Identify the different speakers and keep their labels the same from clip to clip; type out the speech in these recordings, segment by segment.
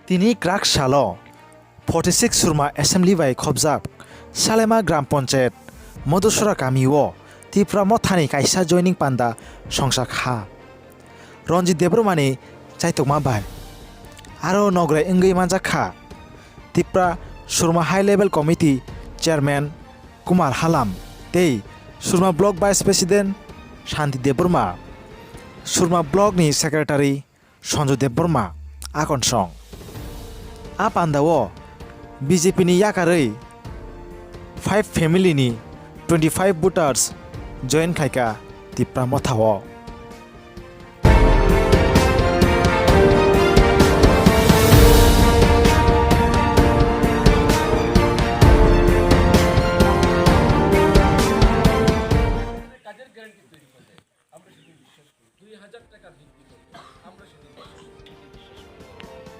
Speaker 1: তিনি ক্রাক সালো 46 সুরমা এসেম্বলি বাই খবজাক সালেমা গ্রাম পঞ্চায়েত মধুসরা গামিও ত্রিপুরা মথানি কাইসা জয়নিং পান্ডা সংসাক হা রঞ্জিত দেবরমানি চাইতকমা বাই আরো নগরে ইংগৈ মানজাক খা Tripura Surma high level committee chairman Kumar Halam তেই Surma block vice president Shanti Debbarma Surma ব্লকनि सेक्रेटारि सन्जय देबबर्मा आकनसं आ पान्दाओ बिजेपिनि याकारै 5 फेमिलिनि 25 भोटार्स जयन खायका त्रिपुरा मथाओ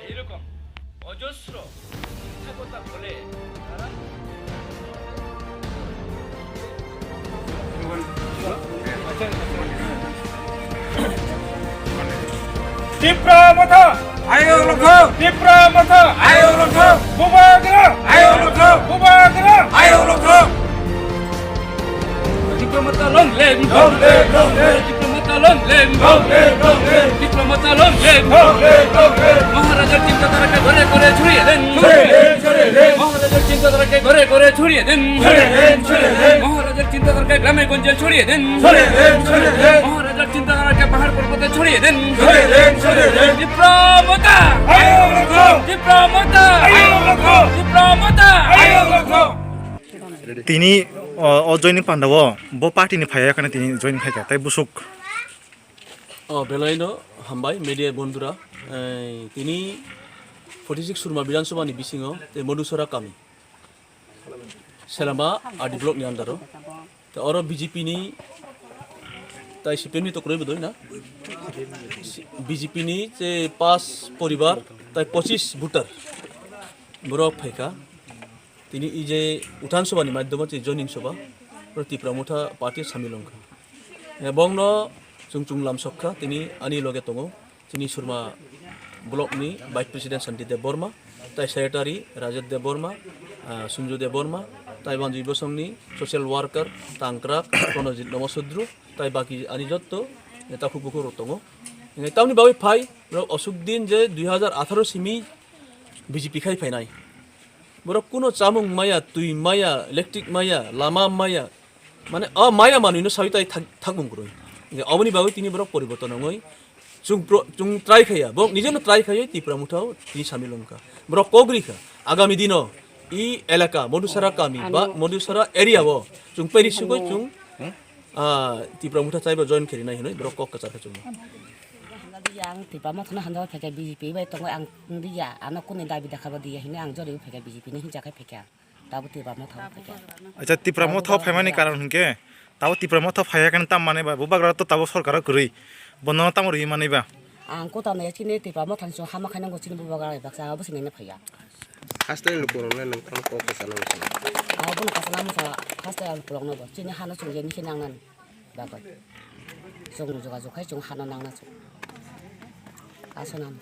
Speaker 2: এইরকম অজস্র মিথ্যা কথা বলে তারা ত্রিপুরা মাথা আয়ো লক্ষ্য ত্রিপুরা মাথা আয়ো লক্ষ্য বুবাগ্রা আয়ো লক্ষ্য বুবাগ্রা আয়ো লক্ষ্য ডিপ্লোমাতা লং লেম ডিপ্লোমাতা লং লেম ডিপ্লোমাতা লং লেম মহারাজার চিন্তাধারাকে ঘরে ঘরে ছড়িয়ে দেন মহারাজার চিন্তাধারাকে ঘরে ঘরে ছড়িয়ে দেন মহারাজার চিন্তাধারাকে গ্রামে গঞ্জে ছড়িয়ে দেন মহারাজার চিন্তাধারাকে পাহাড় পর্বতে ছড়িয়ে দেন ডিপ্লোমাতা ডিপ্লোমাতা ডিপ্লোমাতা
Speaker 1: তিনি জয়নিং পান্ডাও ब पार्टीनि फायाखाने তিনি জয়নিং খাইকা তাই বুসুক
Speaker 3: বেলাইনো হামবাই মিডিয়া বন্ধুরা তিনি 46 সুরমা বিধানসভাनि बिसिङाव मधुसरा गामि सेलामा आदि ब्लकनि आन्दाराव अरो बिजेपिनि ताइ सिपिएमनि तो क्रयबो दय ना बिजेपिनि जे 5 परिवार ताइ 25 भोटार बरक फाइका তিনি এই যে উঠান সভাनि মাধ্যমে যে জয়নিং সভা ত্রিপুরা মথা পার্টি সামিলংখা এবং চুংচুং লামসখা তিনি আনি লগে দङ जोंनि सुरमा ब्लकनि भाइस प्रेसिडेंट शान्ति देबबर्मा ताइ सेक्रेटारि राजेश देबबर्मा सन्जय देबबर्मा ताइ बानजुइ बसंनि ससियेल वार्कार तांक्राक प्रणजित नमसुद्रु ताइ बाकी आनि जत्त नेताखौ बुखौ दङ तावनि बावै फाइ असुक दिन जे 2018 सिमि बिजेपि खाइ फाइनाय बरक कुनो चामुं माया तुई माया इलेक्ट्रिक माया लामा माया माने माया मानुइनो साइताइ थागमुंग्रय अबनि बागै तिनि बरक परिवर्तन नङै जों ट्राई खाया बरक निजेनो ट्राई खायो त्रिपुरा मुठाव तिनि सामिलंखा बरक कग्रिखा आगामी दिनो इ एलाका मधुसरा गामि बा मधुसरा एरियाव जों पेरिसुगै जों त्रिपुरा मुठा चाइबा जइन खेरिनाय हिनै बरक कक कचारखा जों
Speaker 4: yang tiba mau thona handal peka BJP bai tongo ang dia anak kuni dabi dakaba dia hini ang jori peka BJP ni hinjakai peka tabu tiba mau thona peka
Speaker 1: আচ্ছা ত্রিপুরা মথা ফাইমানি কারণ হুনকে তাও ত্রিপুরা মথা ফায়াখানে তাম মানে বা বুবাগ্রা তো তাবো সরকার করি বন্ধনা তাম রই মানিবা
Speaker 4: ang ko ta ne chini tiba mau than so hama khaina go chini bubaga baksa abo sini ne phaya
Speaker 5: Hasta el coronel nang kang ko kasana mo.
Speaker 4: abo na kasana mo sa hasta al pulong no chini hana so je ni hinang nan ba ba song joga jokai song hana nang na so asonan